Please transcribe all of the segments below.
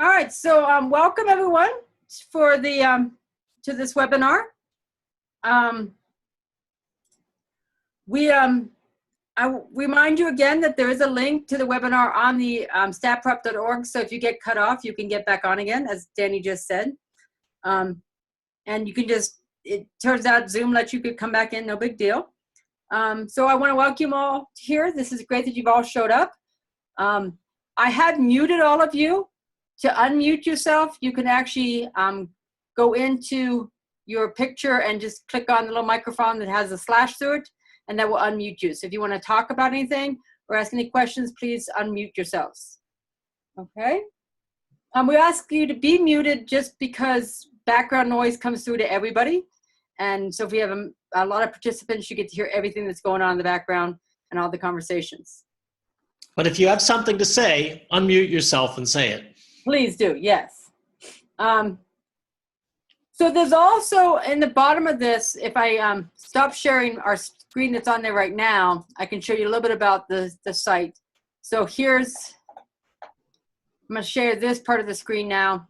All right, so welcome everyone for the to this webinar. I remind you again that there is a link to the webinar on the statprep.org. So if you get cut off, you can get back on again, as Danny just said. And you can just, it turns out Zoom lets you could come back in, no big deal. So I want to welcome you all here. This is great that you've all showed up. I had muted all of you. To unmute yourself, you can actually go into your picture and just click on the little microphone that has a slash through it, and that will unmute you. So if you want to talk about anything or ask any questions, please unmute yourselves. Okay? We ask you to be muted just because background noise comes through to everybody. And so if we have a lot of participants, you get to hear everything that's going on in the background and all the conversations. But if you have something to say, unmute yourself and say it. Please do, yes. So there's also in the bottom of this, if I stop sharing our screen that's on there right now, I can show you a little bit about the site. So here's, I'm going to share this part of the screen now.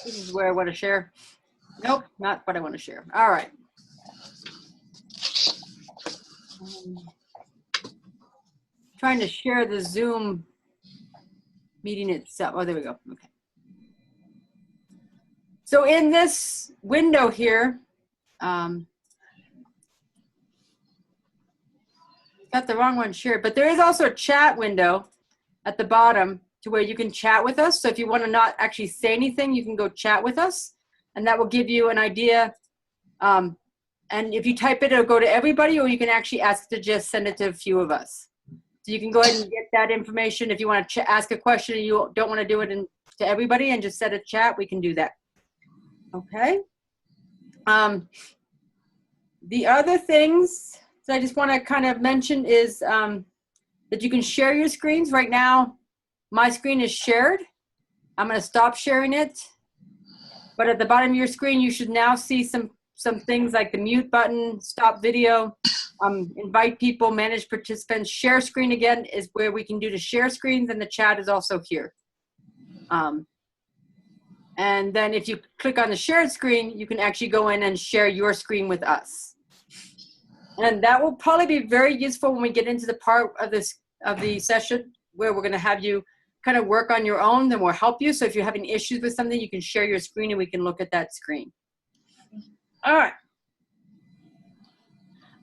This is where I want to share. Nope, not what I want to share. All right. Trying to share the Zoom meeting itself. Oh, there we go. Okay. So in this window here, got the wrong one shared, but there is also a chat window at the bottom to where you can chat with us. So if you want to not actually say anything, you can go chat with us, and that will give you an idea. And if you type it, it'll go to everybody, or you can actually ask to just send it to a few of us. So you can go ahead and get that information. If you want to ask a question and you don't want to do it to everybody and just set a chat, we can do that. Okay. The other things that I just want to kind of mention is that you can share your screens. Right now, my screen is shared. I'm going to stop sharing it. But at the bottom of your screen, you should now see some things like the mute button, stop video, invite people, manage participants. Share screen again is where we can do the share screens, and the chat is also here. And then if you click on the shared screen, you can actually go in and share your screen with us. And that will probably be very useful when we get into the part of the session where we're going to have you kind of work on your own, then we'll help you. So if you're having issues with something, you can share your screen and we can look at that screen. All right.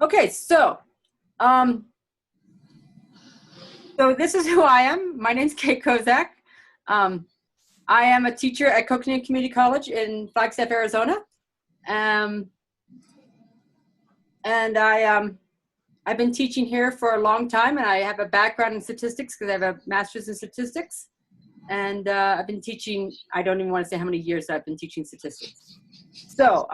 Okay, so this is who I am. My name's Kate Kozak. I am a teacher at Coconut Community College in Flagstaff, Arizona. And I've been teaching here for a long time, and I have a background in statistics because I have a master's in statistics. And I've been teaching, I don't even want to say how many years I've been teaching statistics. So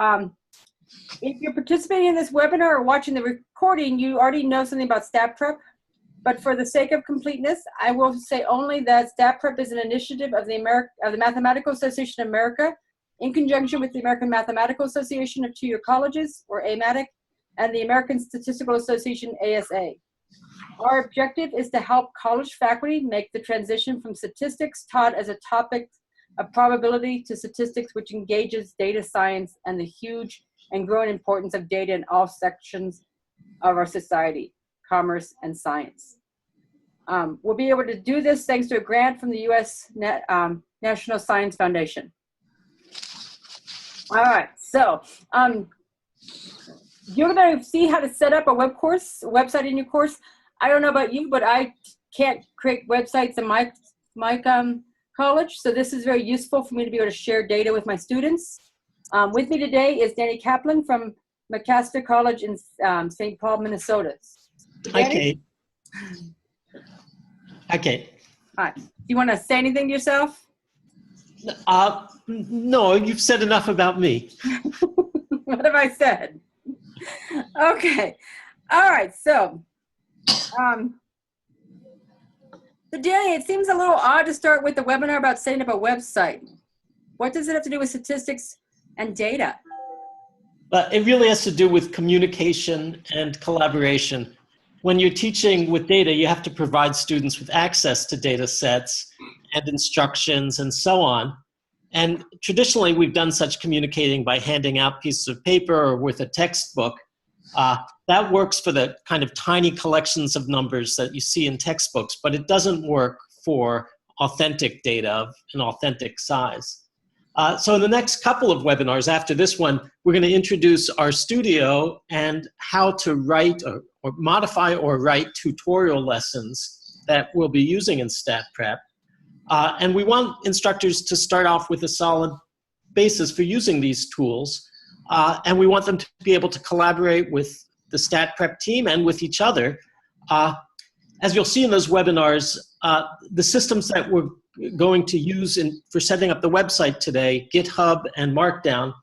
if you're participating in this webinar or watching the recording, you already know something about StatPREP. But for the sake of completeness, I will say only that StatPREP is an initiative of the Mathematical Association of America in conjunction with the American Mathematical Association of Two-Year Colleges, or AMATIC, and the American Statistical Association, ASA. Our objective is to help college faculty make the transition from statistics taught as a topic of probability to statistics, which engages data science and the huge and growing importance of data in all sections of our society, commerce, and science. We'll be able to do this thanks to a grant from the U.S. National Science Foundation. All right, so you're going to see how to set up a website in your course. I don't know about you, but I can't create websites in my college, so this is very useful for me to be able to share data with my students. With me today is Danny Kaplan from McMaster College in St. Paul, Minnesota. Hi, Kate. Hi, Kate. Hi. Do you want to say anything to yourself? No, you've said enough about me. What have I said? Okay. All right. So, Danny, it seems a little odd to start with the webinar about setting up a website. What does it have to do with statistics and data? But it really has to do with communication and collaboration. When you're teaching with data, you have to provide students with access to data sets and instructions and so on. And traditionally, we've done such communicating by handing out pieces of paper or with a textbook. That works for the kind of tiny collections of numbers that you see in textbooks, but it doesn't work for authentic data of an authentic size. So in the next couple of webinars after this one, we're going to introduce our studio and how to write or modify or write tutorial lessons that we'll be using in StatPREP. And we want instructors to start off with a solid basis for using these tools. And we want them to be able to collaborate with the StatPREP team and with each other. As you'll see in those webinars, the systems that we're going to use for setting up the website today, GitHub and Markdown,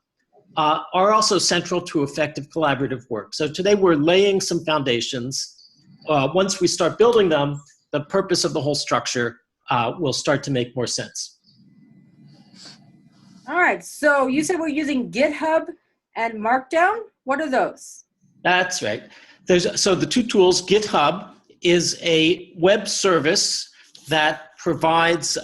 are also central to effective collaborative work. So today we're laying some foundations. Once we start building them, the purpose of the whole structure will start to make more sense. All right, so you said we're using GitHub and Markdown. What are those? That's right. So the two tools, GitHub is a web service that provides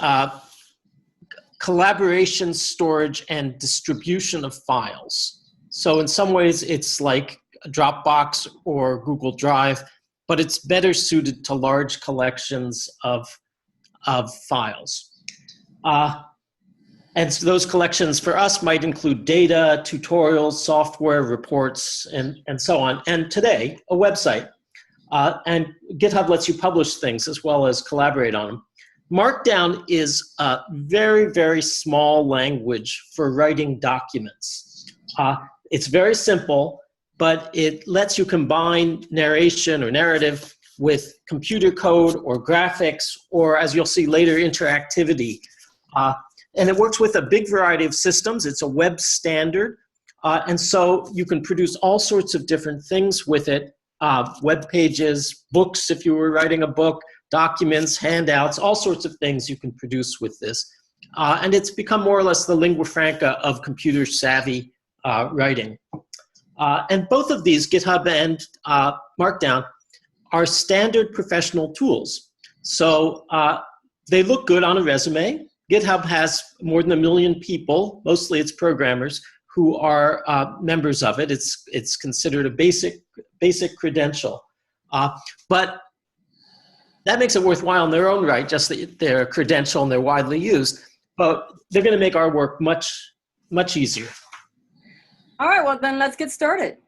collaboration, storage, and distribution of files. So in some ways, it's like Dropbox or Google Drive, but it's better suited to large collections of files. And so those collections for us might include data, tutorials, software, reports, and so on. And today, a website. And GitHub lets you publish things as well as collaborate on them. Markdown is a very, very small language for writing documents. It's very simple, but it lets you combine narration or narrative with computer code or graphics, or as you'll see later, interactivity. And it works with a big variety of systems. It's a web standard. And so you can produce all sorts of different things with it. Web pages, books if you were writing a book, documents, handouts, all sorts of things you can produce with this. And it's become more or less the lingua franca of computer savvy writing. And both of these, GitHub and Markdown, are standard professional tools. So they look good on a resume. GitHub has more than 1 million people, mostly it's programmers, who are members of it. It's considered a basic credential. But that makes it worthwhile in their own right, just that they're a credential and they're widely used. But they're going to make our work much, much easier. All right, well then let's get started.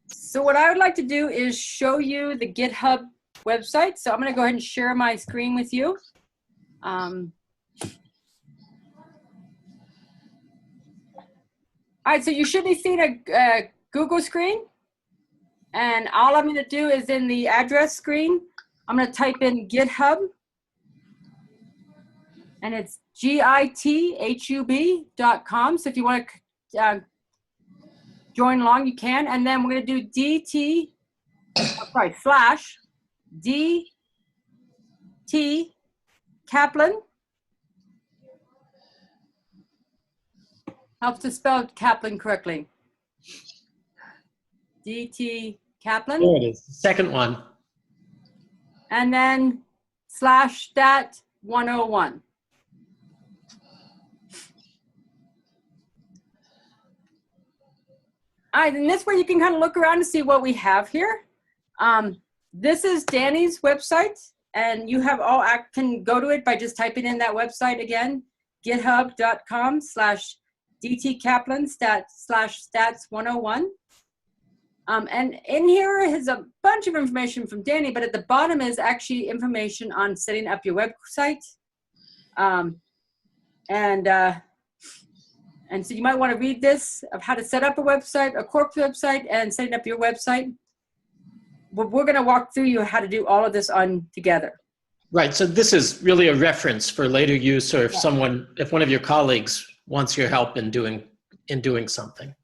So what I would like to do is show you the GitHub website. So I'm going to go ahead and share my screen with you. All right, so you should be seeing a Google screen. And all I'm going to do is in the address screen, I'm going to type in GitHub. And it's github.com. So if you want to join along, you can. And then we're going to do slash DT Kaplan. Helps to spell Kaplan correctly. DT Kaplan. There it is, the second one. And then slash stat 101. All right, and this way you can kind of look around and see what we have here. This is Danny's website, and you have can go to it by just typing in that website again, github.com/DT Kaplan/stats 101. And in here is a bunch of information from Danny, but at the bottom is actually information on setting up your website. And so you might want to read this of how to set up a website, a corporate website, and setting up your website. But we're going to walk through you how to do all of this on together. Right. So this is really a reference for later use, or if if one of your colleagues wants your help in doing something.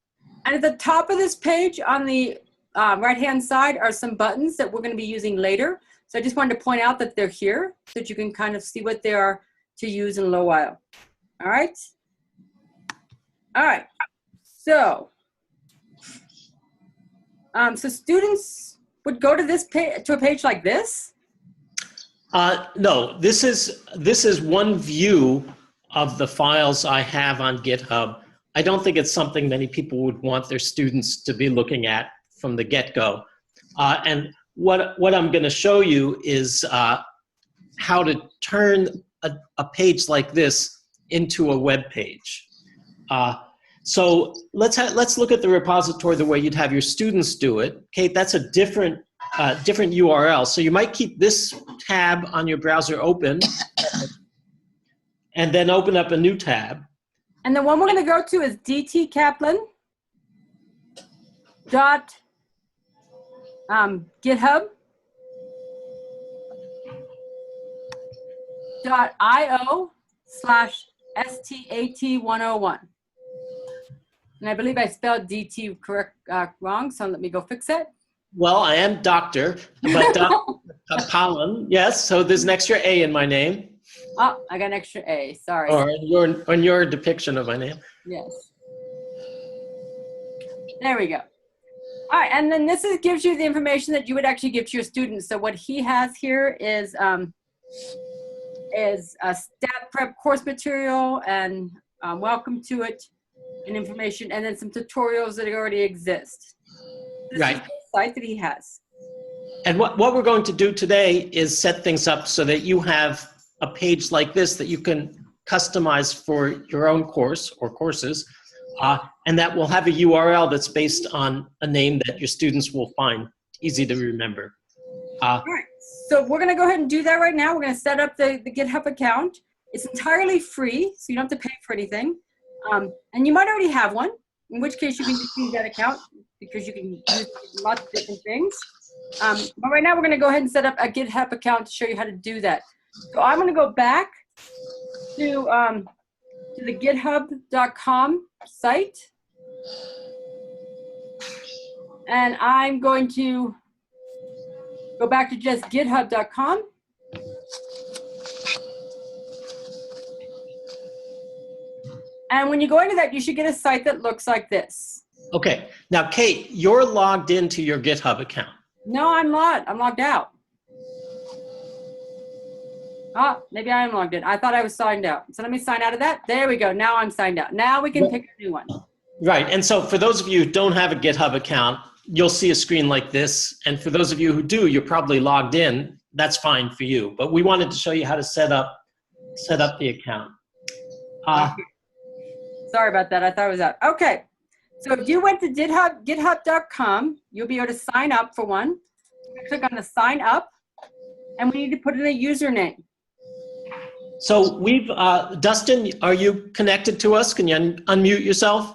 And at the top of this page on the right-hand side are some buttons that we're going to be using later. So I just wanted to point out that they're here so that you can kind of see what they are to use in a little while. All right. All right. So So students would go to this page, to a page like this? No, this is one view of the files I have on GitHub. I don't think it's something many people would want their students to be looking at from the get-go. And what I'm going to show you is how to turn a page like this into a web page. So let's look at the repository the way you'd have your students do it. Kate, that's a different URL. So you might keep this tab on your browser open and then open up a new tab. And the one we're going to go to is github.io/STAT101. And I believe I spelled DT wrong, so let me go fix it. Well, I am Dr. but Pollen, yes, so there's an extra A in my name. Oh, I got an extra A, sorry. Or on your depiction of my name. Yes. There we go. All right, and then this gives you the information that you would actually give to your students. So what he has here is a StatPREP course material and welcome to it and information, and then some tutorials that already exist. This is the site that he has. And what we're going to do today is set things up so that you have a page like this that you can customize for your own course or courses, and that will have a URL that's based on a name that your students will find easy to remember. All right, so we're gonna go ahead and do that right now. We're gonna set up the GitHub account. It's entirely free, so you don't have to pay for anything. And you might already have one, in which case you can just use that account because you can use lots of different things. But right now we're gonna go ahead and set up a GitHub account to show you how to do that. So I'm gonna go back to the github.com site. And I'm going to go back to just github.com. And when you go into that, you should get a site that looks like this. Okay, now Kate, you're logged into your GitHub account. No, I'm not. I'm logged out. Oh, maybe I am logged in. I thought I was signed out. So let me sign out of that. There we go. Now I'm signed out. Now we can pick a new one. Right, and so for those of you who don't have a GitHub account, you'll see a screen like this. And for those of you who do, you're probably logged in. That's fine for you. But we wanted to show you how to set up the account. Sorry about that. I thought it was out. Okay. So if you went to github.com, you'll be able to sign up for one. Click on the sign up, and we need to put in a username. So we've, Dustin, are you connected to us? Can you unmute yourself?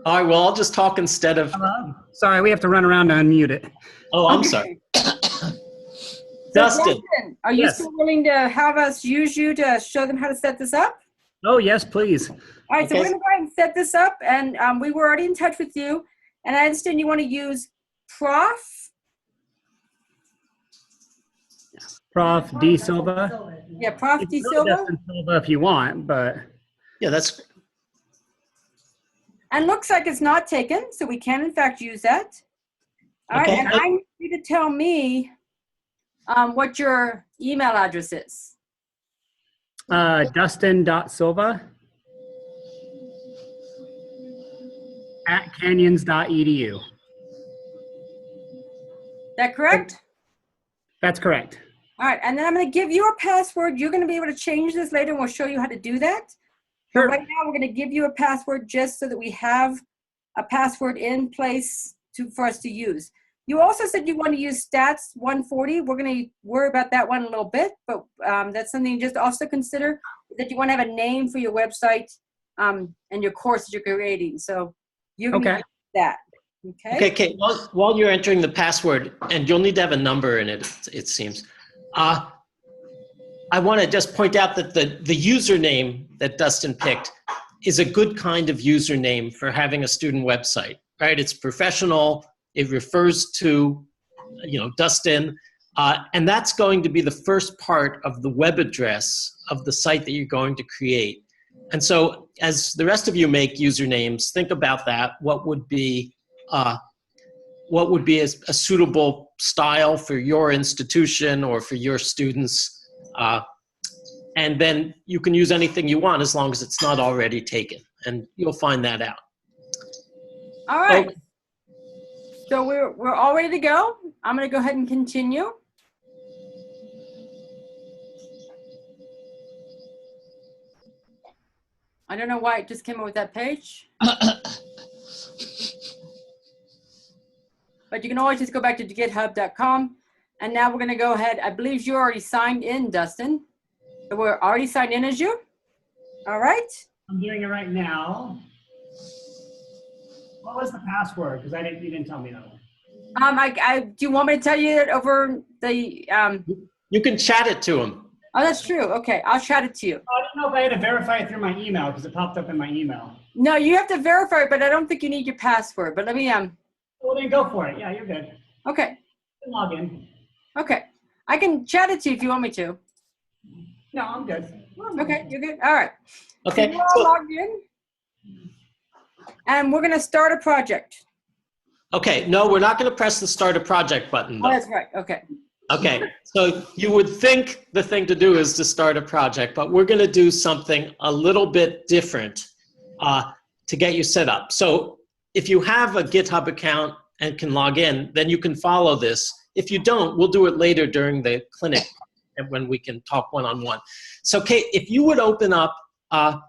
All right, well, I'll just talk instead of... Hello? Sorry, we have to run around to unmute it. Oh, I'm sorry. Dustin, are you still willing to have us use you to show them how to set this up? Oh, yes, please. All right, so we're going to go ahead and set this up, and we were already in touch with you, and I understand you want to use Prof D. Silva. Yeah, Prof D. Silva. Dustin Silva if you want, but... Yeah, that's... And looks like it's not taken, so we can, in fact, use that. All right, and I need you to tell me what your email address is. Dustin.silva@canyons.edu. Is that correct? That's correct. All right, and then I'm going to give you a password. You're going to be able to change this later, and we'll show you how to do that. Sure. But right now, we're going to give you a password just so that we have a password in place for us to use. You also said you want to use Stats 140. We're going to worry about that one a little bit, but that's something you just also consider, that you want to have a name for your website and your course that you're creating. So you're going to use that. Okay. Okay, Kate, while you're entering the password, and you'll need to have a number in it, it seems. I want to just point out that the username that Dustin picked is a good kind of username for having a student website, right? It's professional. It refers to, Dustin. And that's going to be the first part of the web address of the site that you're going to create. And so as the rest of you make usernames, think about that. What would be a suitable style for your institution or for your students? And then you can use anything you want as long as it's not already taken. And you'll find that out. All right. Okay. So we're all ready to go. I'm going to go ahead and continue. I don't know why it just came up with that page. But you can always just go back to github.com. And now we're going to go ahead. I believe you already signed in, Dustin. So we're already signed in as you. All right. I'm doing it right now. What was the password? Because you didn't tell me that one. Do you want me to tell you it over the? You can chat it to him. Oh, that's true. Okay, I'll chat it to you. I didn't know if I had to verify it through my email because it popped up in my email. No, you have to verify it, but I don't think you need your password. But let me Well, then go for it. Yeah, you're good. Okay. You can log in. Okay, I can chat it to you if you want me to. No, I'm good. Okay, you're good. All right. Okay. So we're all logged in, and we're going to start a project. Okay. No, we're not going to press the start a project button, though. Oh, that's right. Okay. Okay, so you would think the thing to do is to start a project, but we're going to do something a little bit different to get you set up. So if you have a GitHub account and can log in, then you can follow this. If you don't, we'll do it later during the clinic and when we can talk one-on-one. So Kate, if you would open up a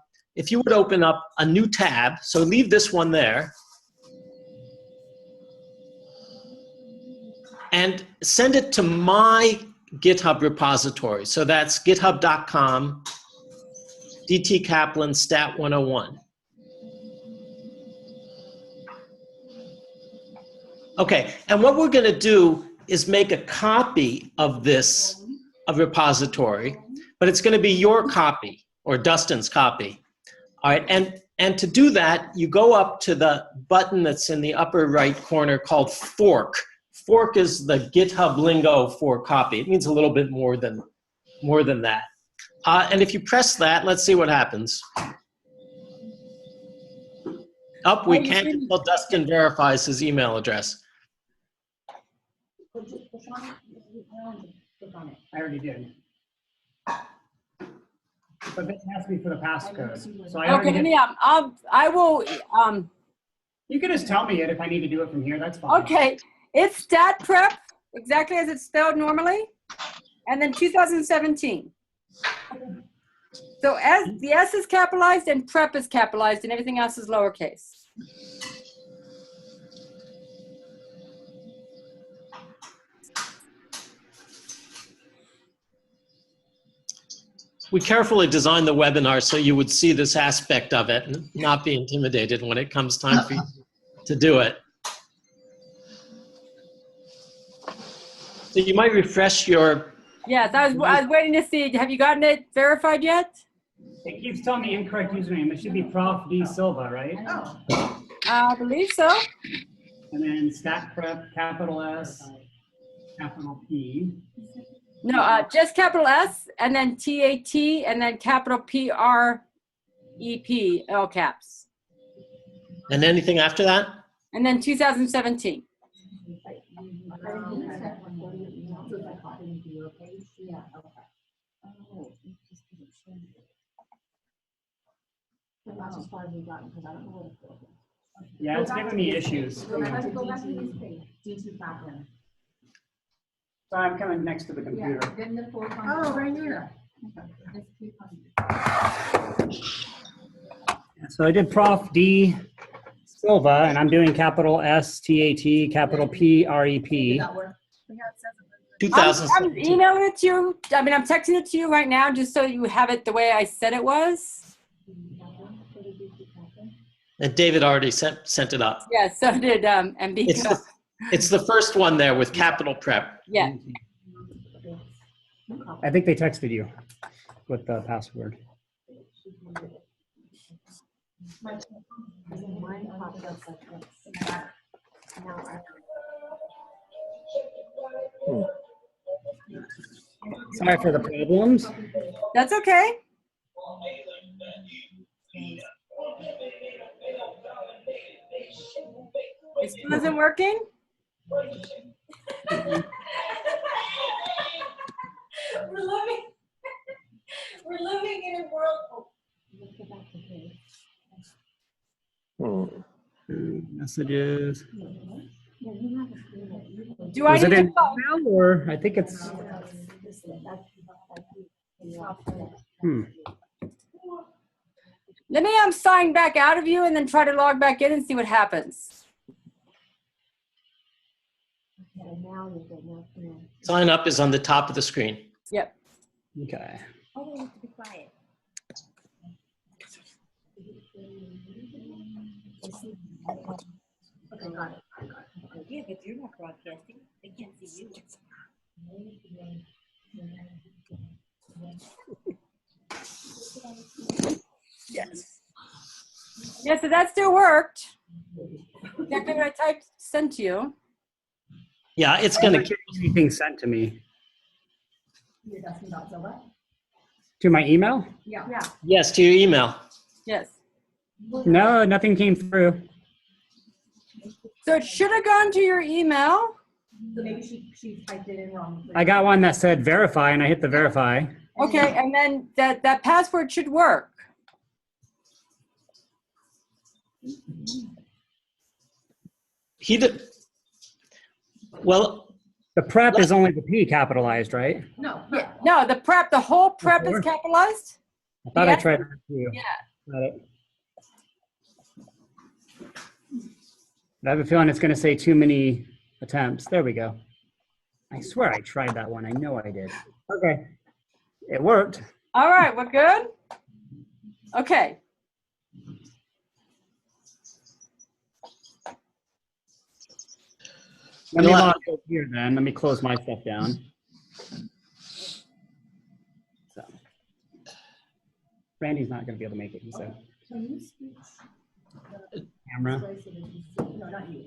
new tab, so leave this one there, and send it to my GitHub repository. So that's github.com, DT Kaplan, Stat 101. Okay, and what we're going to do is make a copy of this repository, but it's going to be your copy or Dustin's copy. All right, and to do that, you go up to the button that's in the upper right corner called Fork. Fork is the GitHub lingo for copy. It means a little bit more than that. And if you press that, let's see what happens. We can't until Dustin verifies his email address. I already did. But this has to be for the passcode. So I Okay, let me, I will, You can just tell me it if I need to do it from here, that's fine. okay. It's StatPREP, exactly as it's spelled normally, and then 2017. So the S is capitalized and PREP is capitalized and everything else is lowercase. We carefully designed the webinar so you would see this aspect of it and not be intimidated when it comes time for you to do it. So you might refresh your... Yes, I was waiting to see. Have you gotten it verified yet? It keeps telling me incorrect username. It should be Prof. D. Silva, right? I believe so. And then StatPREP, capital S, capital P. No, just capital S and then TAT and then capital PREP, all caps. And anything after that? And then 2017. Yeah, it's giving me issues. So I'm coming next to the computer. Oh, right here. So I did Prof. D. Silva, and I'm doing capital S, TAT, capital PREP. 2017. I'm emailing it to you. I mean, I'm texting it to you right now just so you have it the way I said it was. And David already sent it up. Yeah, so did MB. It's the first one there with capital PREP. Yeah. I think they texted you with the password. Sorry for the problems. That's okay. It still isn't working? We're living in a world. Messages. Do I Was it need in to call? email or I think it's. Let me sign back out of you and then try to log back in and see what happens. Sign up is on the top of the screen. Yep. Okay. Oh, we have to be quiet. Okay, got it. Yeah, but you're not broadcasting. They can't see you. Yes. Yeah, so that still worked. Exactly what I typed, sent to you. Yeah, it's going to. Anything sent to me. You're asking about Zilla? To my email? Yeah. Yes, to your email. Yes. No, nothing came through. So it should have gone to your email. So maybe she typed it in wrong. I got one that said verify and I hit the verify. Okay, and then that password should work. He did. Well, The prep is only the P capitalized, right? No. Yeah. No, the whole prep is capitalized. I thought Yeah. I tried that too. Yeah. Got it. But I have a feeling it's going to say too many attempts. There we go. I swear I tried that one. I know I did. Okay. It worked. All right, we're good? Okay. Let me log over here then. Let me close my stuff down. So, Randy's not going to be able to make it, he said. Can you switch the Camera. place so that you see? No, not you,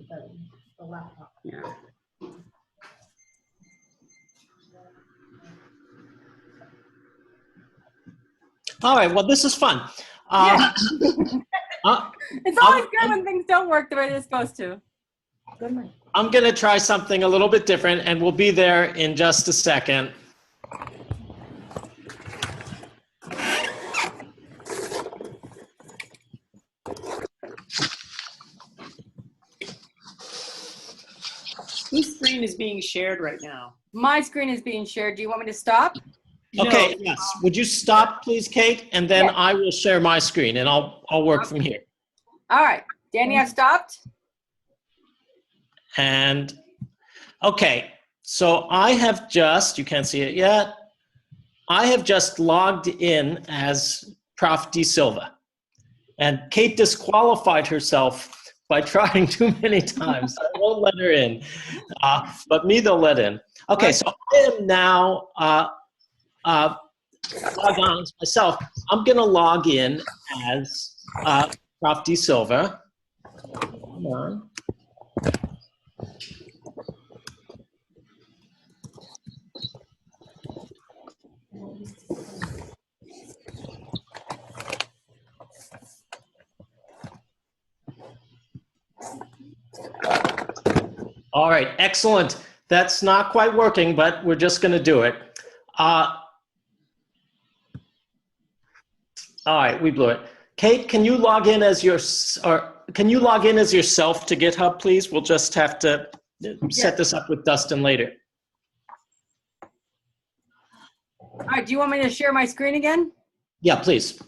the laptop. Yeah. all right. Well, this is fun. Yeah. uh, It's always good when things don't work the way they're supposed to. Good night. I'm going to try something a little bit different, and we'll be there in just a second. Whose screen is being shared right now? My screen is being shared. Do you want me to stop? Okay, No. yes. Would you stop, please, Kate? And then Yeah. I will share my screen, and I'll work from here. All right. Danny, I've stopped. And, okay, so I have just, you can't see it yet, I have just logged in as Prof. De Silva. And Kate disqualified herself by trying too many times. I won't let her in, but me they'll let in. Okay, so I am now logged on as myself. I'm going to log in as Prof. De Silva. Come on. All right, excellent. That's not quite working, but we're just going to do it. All right, we blew it. Kate, can you log in as yourself to GitHub, please? We'll just have to set this up with Dustin later. All right. Do you want me to share my screen again? Yeah, please.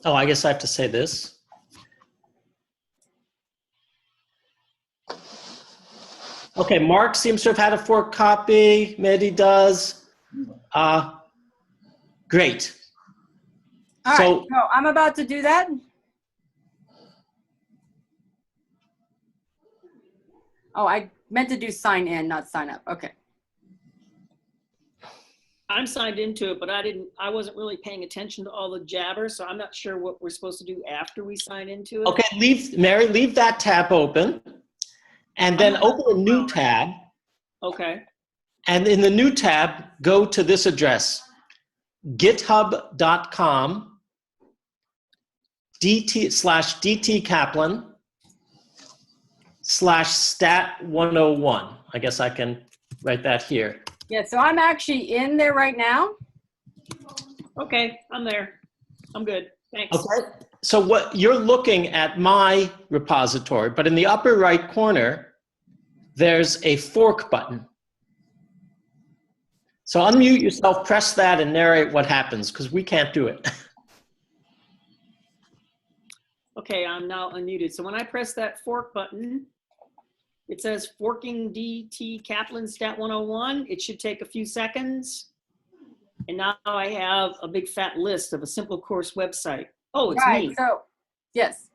Oh, I guess I have to say this. Okay, Mark seems to have had a forked copy. Mehdi does. Great. All right. So- So I'm about to do that. Oh, I meant to do sign in, not sign up. Okay. I'm signed into it, but I wasn't really paying attention to all the jabber, so I'm not sure what we're supposed to do after we sign into it. Okay, Mary, leave that tab open. and then open a new tab. Okay. And in the new tab, go to this address, github.com /DT Kaplan /stat101. I guess I can write that here. Yeah, so I'm actually in there right now. Okay, I'm there. I'm good. Thanks. Okay. So what you're looking at my repository, but in the upper right corner, there's a fork button. So unmute yourself, press that, and narrate what happens, because we can't do it. Okay, I'm now unmuted. So when I press that fork button, it says forking DT Kaplan Stat 101. It should take a few seconds. And now I have a big fat list of a simple course website. Oh, it's Right, me. so, yes.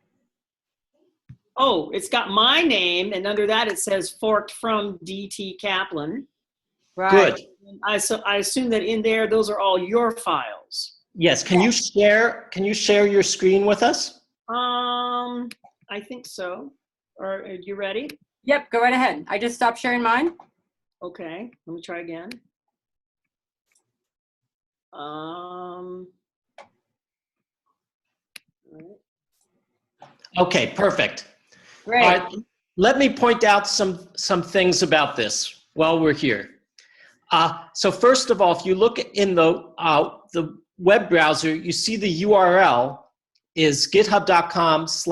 Oh, it's got my name, and under that it says forked from DT Kaplan. Right. Good. I assume that in there, those are all your files. Yes. Can you share your screen with us? I think so. Are you ready? Yep, go right ahead. I just stopped sharing mine. Okay, let me try again. All right. Okay, perfect. Great. All right, let me point out some things about this while we're here. So first of all, if you look in the web browser, you see the URL is github.com /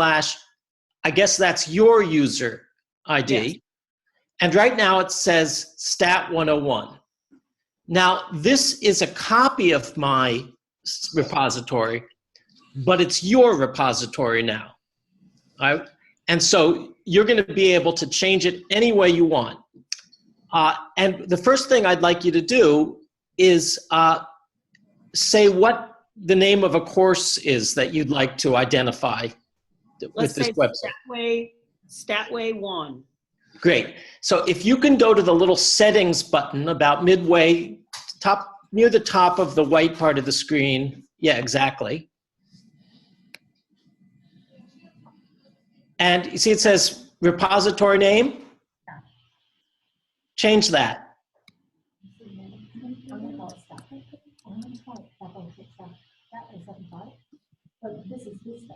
I guess that's your user ID. Yes. And right now it says stat101. Now, this is a copy of my repository, but it's your repository now. All right? And so you're going to be able to change it any way you want. And the first thing I'd like you to do is say what the name of a course is that you'd like to identify with this website. Statway 1. Great. So if you can go to the little settings button about midway, near the top of the white part of the screen. Yeah, exactly. And you see it says repository name? Change that.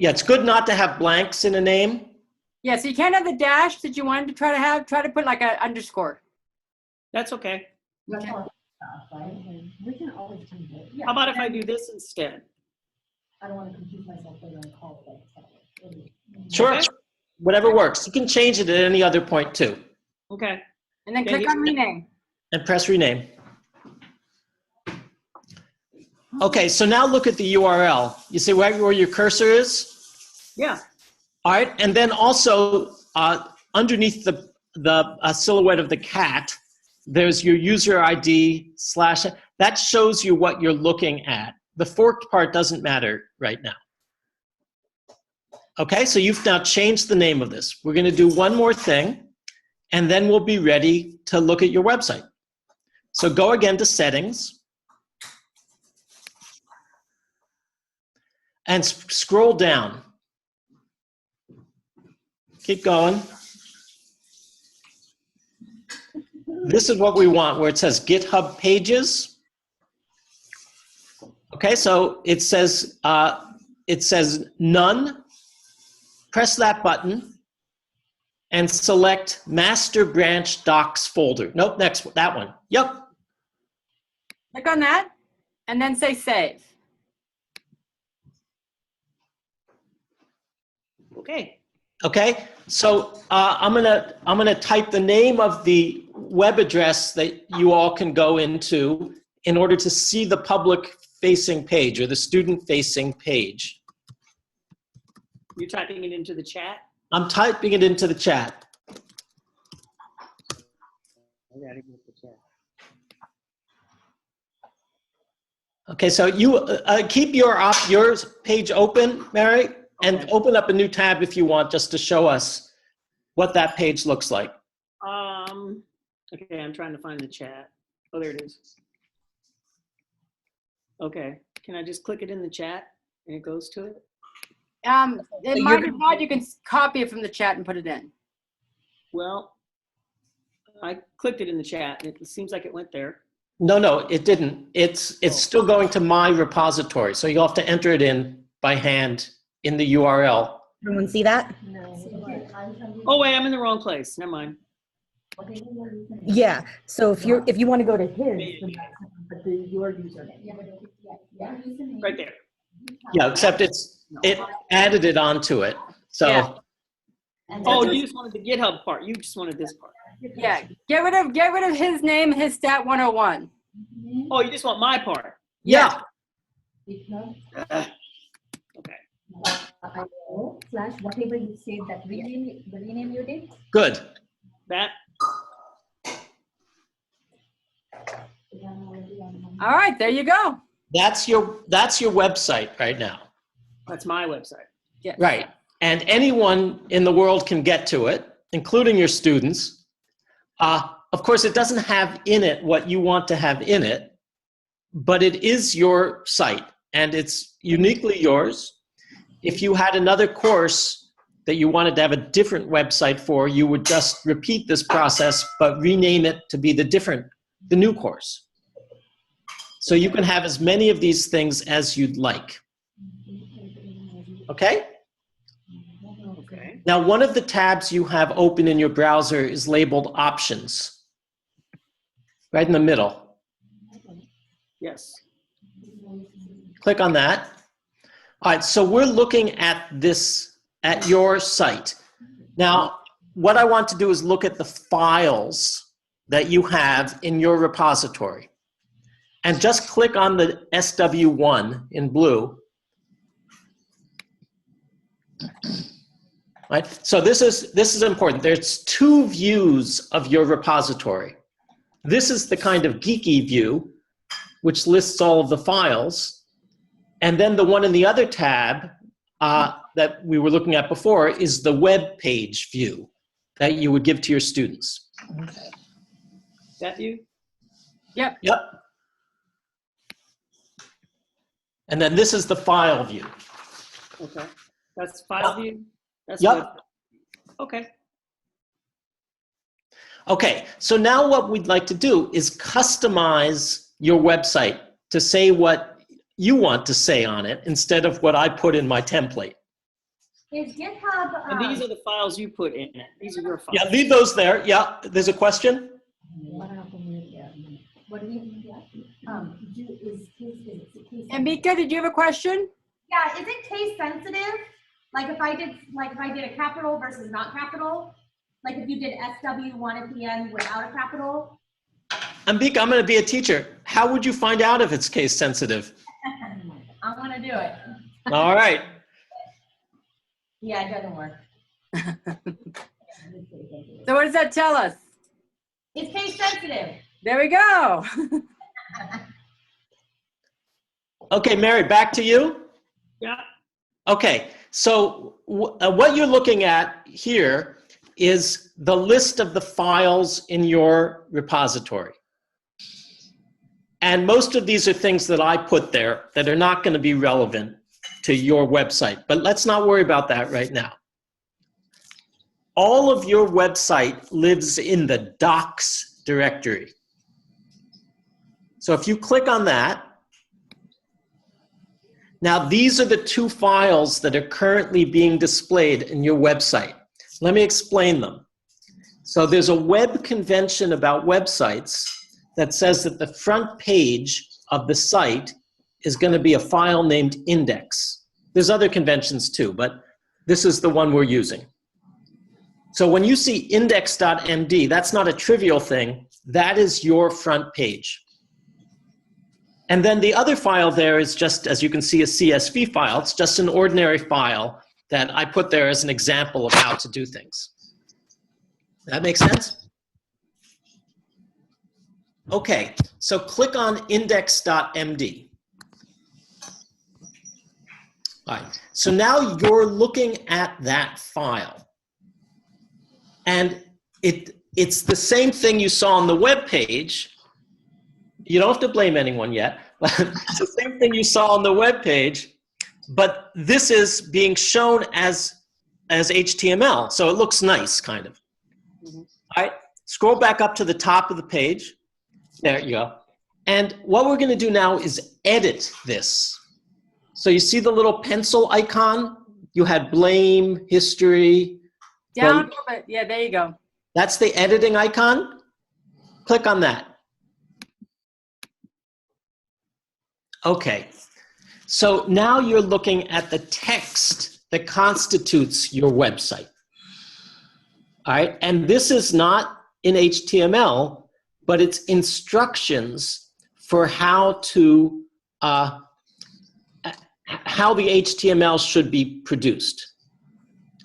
Yeah, it's good not to have blanks in a name. Yeah, so you can't have the dash that you wanted to try to put like an underscore. That's okay. Okay. We can always change it. How about if I do this instead? I don't want to confuse myself later and call it. Sure. Okay. Whatever works. You can change it at any other point too. Okay. And then Yeah, click on rename. And press rename. Okay, so now look at the URL. You see where your cursor is? Yeah. All right, and then also underneath the silhouette of the cat, there's your user ID / that shows you what you're looking at. The forked part doesn't matter right now. Okay, so you've now changed the name of this. We're going to do one more thing, and then we'll be ready to look at your website. So go again to settings, and scroll down. Keep going. This is what we want, where it says GitHub Pages. Okay, so it says none. Press that button and select Master Branch Docs folder. Nope, that one. Yep. Click on that and then say save. Okay. Okay, so I'm gonna type the name of the web address that you all can go into in order to see the public-facing page or the student-facing page. You're typing it into the chat? I'm typing it into the chat. Okay, so you keep your page open, Mary, and Okay. open up a new tab if you want, just to show us what that page looks like. Okay, I'm trying to find the chat. Oh, there it is. Okay, can I just click it in the chat and it goes to it? It might be not. You can copy it from the chat and put it in. Well, I clicked it in the chat. It seems like it went there. No, it didn't. It's still going to my repository. So you'll have to enter it in by hand in the URL. Everyone see that? Oh wait, I'm in the wrong place. Never mind. Yeah. So if you want to go to his, but your username. Right there. Yeah, except it added it onto it. So Yeah. Oh, you just wanted the GitHub part. You just wanted this part. Yeah, get rid of his name, his stat 101. Oh, you just want my part. yeah. Okay. Slash whatever you said that rename you did. Good. That. All right, there you go. That's your website right now. That's my website. Yeah. Right. And anyone in the world can get to it, including your students. Of course, it doesn't have in it what you want to have in it, but it is your site and it's uniquely yours. If you had another course that you wanted to have a different website for, you would just repeat this process, but rename it to be the new course. So you can have as many of these things as you'd like. Okay? Okay. Now, one of the tabs you have open in your browser is labeled Options, right in the middle. Yes. Click on that. All right, so we're looking at your site. Now, what I want to do is look at the files that you have in your repository. And just click on the SW1 in blue. Right? So this is important. There's two views of your repository. This is the kind of geeky view, which lists all of the files. And then the one in the other tab that we were looking at before is the web page view that you would give to your students. That you? Yep. Yep. And then this is the file view. Okay. That's file view? That's Yep. good. Okay. Okay, so now what we'd like to do is customize your website to say what you want to say on it instead of what I put in my template. Is GitHub? And these are the files you put in it. These are your files. Yeah, leave those there. Yeah, there's a question? What do you And Mika, did you have a question? Yeah, is it case sensitive? Like if I did a capital versus not capital? Like if you did SW1 at the end without a capital? Ambika, I'm going to be a teacher. How would you find out if it's case sensitive? I'm gonna do it. All right. Yeah, it doesn't work. So what does that tell us? It's case sensitive. There we go. Okay, Mary, back to you. Yeah. Okay, so what you're looking at here is the list of the files in your repository. And most of these are things that I put there that are not going to be relevant to your website, but let's not worry about that right now. All of your website lives in the docs directory. So if you click on that, now these are the two files that are currently being displayed in your website. Let me explain them. So there's a web convention about websites that says that the front page of the site is going to be a file named index. There's other conventions too, but this is the one we're using. So when you see index.md, that's not a trivial thing. That is your front page. And then the other file there is just, as you can see, a CSV file. It's just an ordinary file that I put there as an example of how to do things. That makes sense? Okay, so click on index.md. All right, so now you're looking at that file. And it's the same thing you saw on the web page. You don't have to blame anyone yet. It's the same thing you saw on the web page, but this is being shown as HTML, so it looks nice, kind of. Mm-hmm. All right, Scroll back up to the top of the page. There you go. And what we're going to do now is edit this. So you see the little pencil icon? You had blame, history. Down a Well, little bit. Yeah, there you go. that's the editing icon. Click on that. Okay. So now you're looking at the text that constitutes your website. All right. And this is not in HTML, but it's instructions for how to how the HTML should be produced.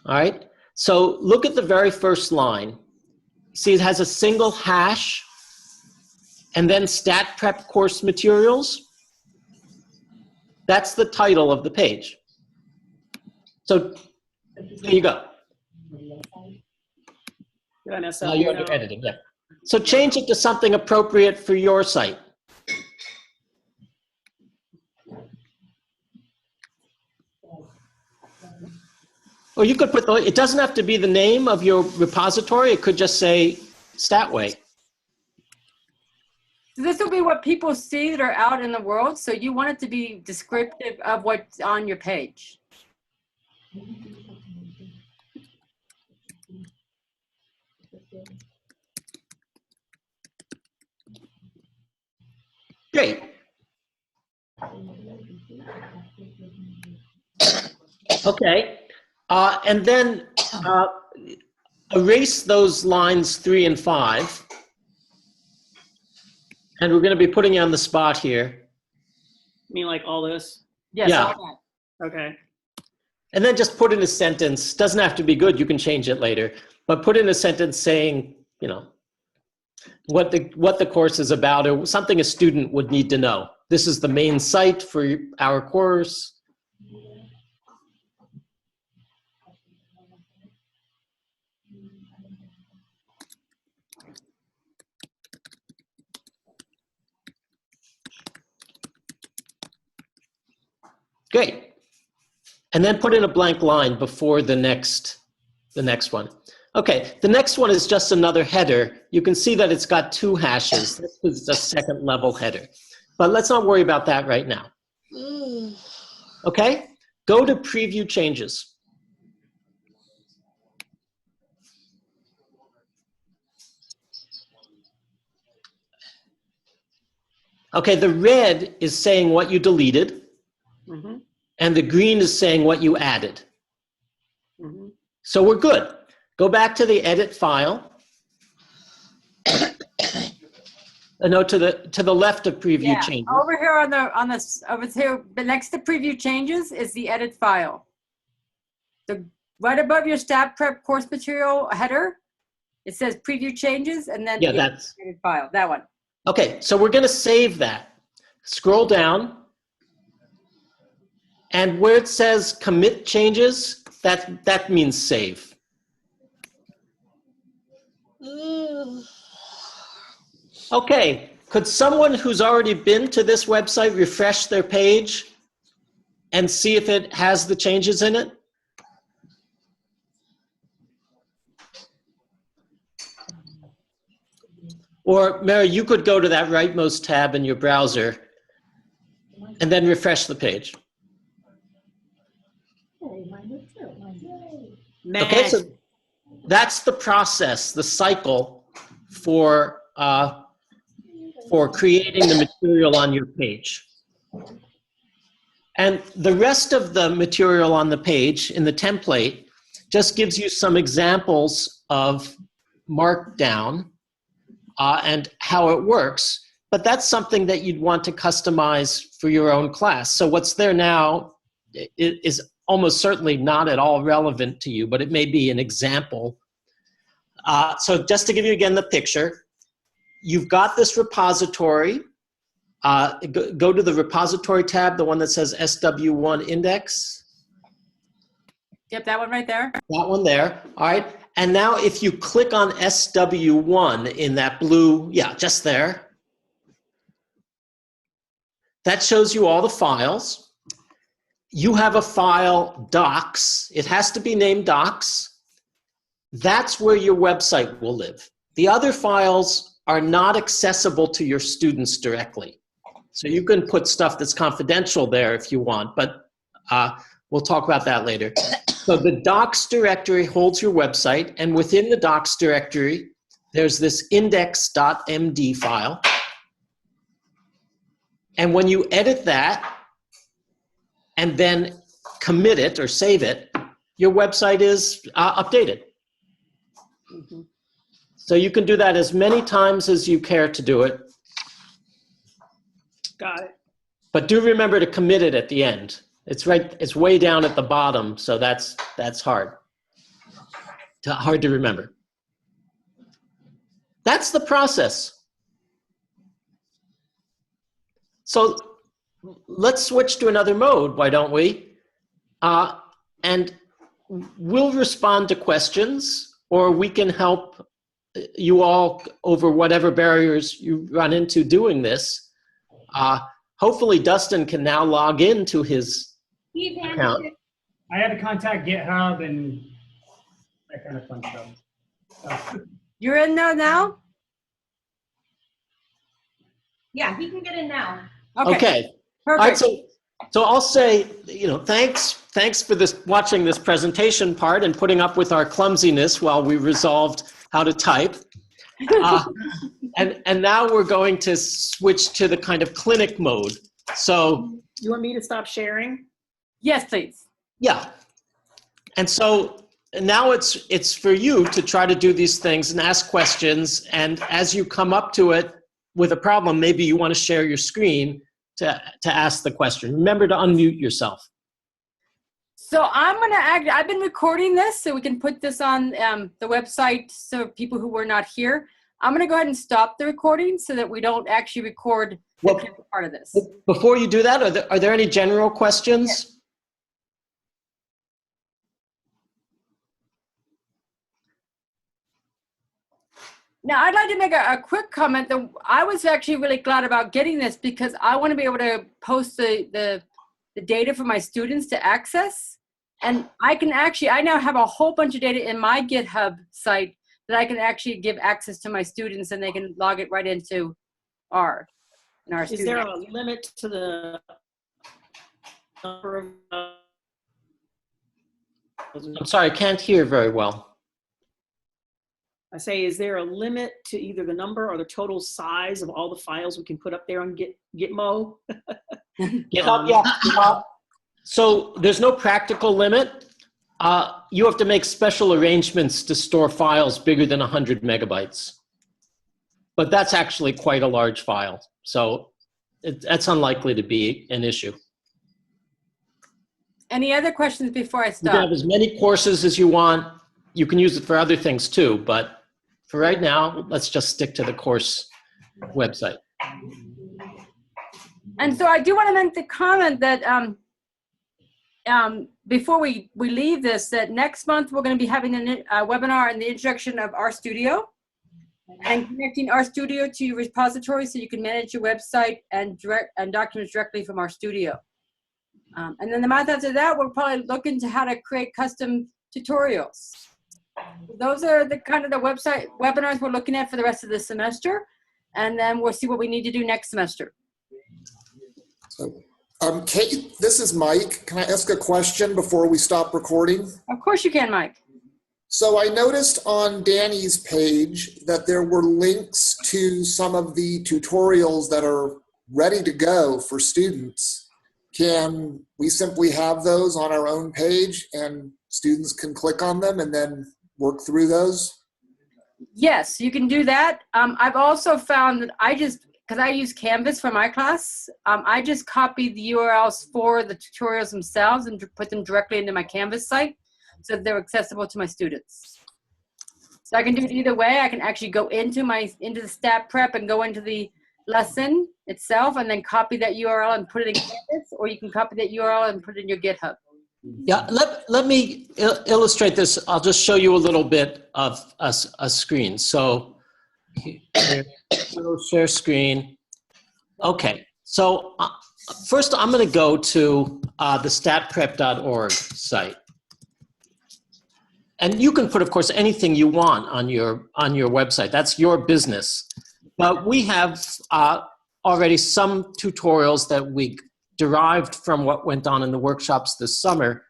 All right. So look at the very first line. See, it has a single hash and then StatPREP course materials. That's the title of the page. So there you go. Now you're under editing, yeah. So change it to something appropriate for your site. Or you could put the, it doesn't have to be the name of your repository. It could just say Statway. So this will be what people see that are out in the world. So you want it to be descriptive of what's on your page. Great. Okay. And then erase those lines 3 and 5. And we're going to be putting you on the spot here. You mean like all this? Yes, Yeah. all that. Okay. And then just put in a sentence. Doesn't have to be good. You can change it later. But put in a sentence saying, you know, what the course is about, or something a student would need to know. This is the main site for our course. Great. And then put in a blank line before the next one. Okay, the next one is just another header. You can see that it's got 2 hashes. This is a second level header. But let's not worry about that right now. Okay, go to preview changes. Okay, the red is saying what you deleted. Mm-hmm. And the green is saying what you added. Mm-hmm. So we're good. Go back to the edit file. No, to the left of preview Yeah, changes. over here over here, but next to preview changes is the edit file. Right above your StatPREP course material header, it says preview changes, and then Yeah, the that's edit file, that one. okay. So we're going to save that. Scroll down. And where it says commit changes, that means save. Okay, could someone who's already been to this website refresh their page and see if it has the changes in it? Or Mary, you could go to that rightmost tab in your browser and then refresh the page. Okay, so that's the process, the cycle for creating the material on your page. And the rest of the material on the page in the template just gives you some examples of Markdown and how it works. But that's something that you'd want to customize for your own class. So what's there now is almost certainly not at all relevant to you, but it may be an example. So just to give you again the picture, you've got this repository. Go to the repository tab, the one that says SW1 index. Yep, that one right there. That one there, all right. And now if you click on SW1 in that blue, yeah, just there, that shows you all the files. You have a file docs. It has to be named docs. That's where your website will live. The other files are not accessible to your students directly. So you can put stuff that's confidential there if you want, but we'll talk about that later. So the docs directory holds your website, and within the docs directory, there's this index.md file. And when you edit that and then commit it or save it, your website is updated. Mhm. So you can do that as many times as you care to do it. Got it. But do remember to commit it at the end. It's way down at the bottom, so that's hard. Hard to remember. That's the process. So let's switch to another mode, why don't we? And we'll respond to questions, or we can help you all over whatever barriers you run into doing this. Hopefully Dustin can now log into his account. I had to contact GitHub and that kind of fun stuff. So, You're in there now? Yeah, he can get in now. Okay. All right, so I'll say, thanks for watching this presentation part and putting up with our clumsiness while we resolved how to type. And now we're going to switch to the kind of clinic mode. So You want me to stop sharing? Yes, please. yeah. And so now it's for you to try to do these things and ask questions. And as you come up to it with a problem, maybe you want to share your screen to ask the question. Remember to unmute yourself. So I've been recording this so we can put this on the website so people who were not here. I'm going to go ahead and stop the recording so that we don't actually record the part of this. Before you do that, are there any general questions? Yes. Now, I'd like to make a quick comment that I was actually really glad about getting this because I want to be able to post the data for my students to access. And I now have a whole bunch of data in my GitHub site that I can actually give access to my students and they can log it right into our Is there a limit to the number of? I'm sorry, I can't hear very well. I say, is there a limit to either the number or the total size of all the files we can put up there on Gitmo? GitHub, yeah. So there's no practical limit. You have to make special arrangements to store files bigger than 100 megabytes. But that's actually quite a large file. So that's unlikely to be an issue. Any other questions before I You stop? can have as many courses as you want. You can use it for other things too, but for right now, let's just stick to the course website. And so I do want to make the comment that before we leave this, that next month we're going to be having a webinar on the introduction of RStudio and connecting RStudio to your repository so you can manage your website and documents directly from RStudio. And then the month after that, we'll probably look into how to create custom tutorials. Those are the kind of the webinars we're looking at for the rest of the semester. And then we'll see what we need to do next semester. So, Kate, this is Mike. Can I ask a question before we stop recording? Of course you can, Mike. So I noticed on Danny's page that there were links to some of the tutorials that are ready to go for students. Can we simply have those on our own page and students can click on them and then work through those? Yes, you can do that. I've also found that because I use Canvas for my class, I just copied the URLs for the tutorials themselves and put them directly into my Canvas site so that they're accessible to my students. So I can do it either way. I can actually go into the StatPREP and go into the lesson itself and then copy that URL and put it in Canvas, or you can copy that URL and put it in your GitHub. Yeah, let me illustrate this. I'll just show you a little bit of a screen. So share screen. Okay, so first I'm going to go to the statprep.org site. and you can put, of course, anything you want on your website. That's your business. But we have already some tutorials that we derived from what went on in the workshops this summer.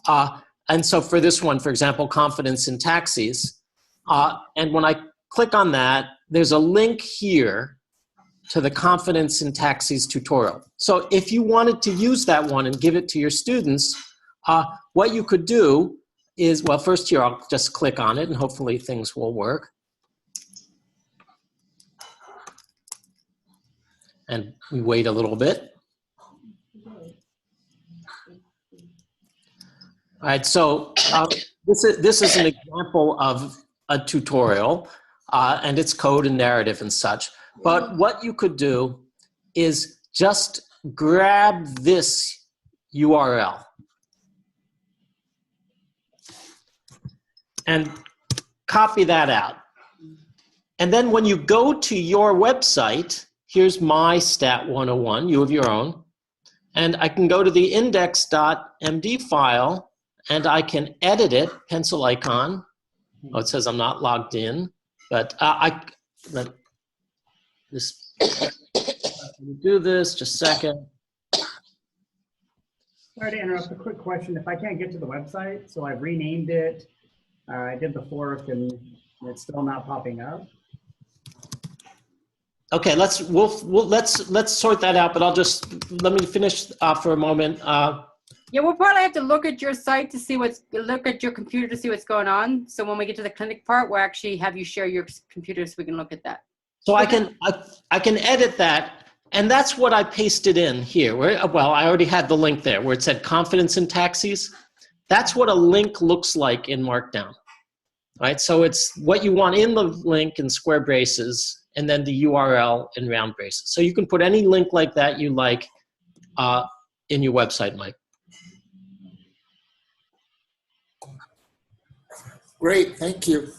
And so for this one, for example, confidence in taxis. And when I click on that, there's a link here to the confidence in taxis tutorial. So if you wanted to use that one and give it to your students, what you could do is, well, first here, I'll just click on it and hopefully things will work. And we wait a little bit. All right, so this is an example of a tutorial, and it's code and narrative and such. But what you could do is just grab this URL and copy that out. And then when you go to your website, here's my Stat 101, you have your own, and I can go to the index.md file and I can edit it, pencil icon. Oh, it says I'm not logged in, but let this do this, just a second. Sorry to interrupt, a quick question. If I can't get to the website, so I've renamed it, I did the fork and it's still not popping up. Okay, let's sort that out, but let me finish for a moment. Yeah, we'll probably have to look at your site to see look at your computer to see what's going on. So when we get to the clinic part, we'll actually have you share your computer so we can look at that. So I can edit that, and that's what I pasted in here. Well, I already had the link there where it said confidence in taxis. That's what a link looks like in Markdown, right? So it's what you want in the link in square braces, and then the URL in round braces. So you can put any link like that you like in your website, Mike. Great, thank you.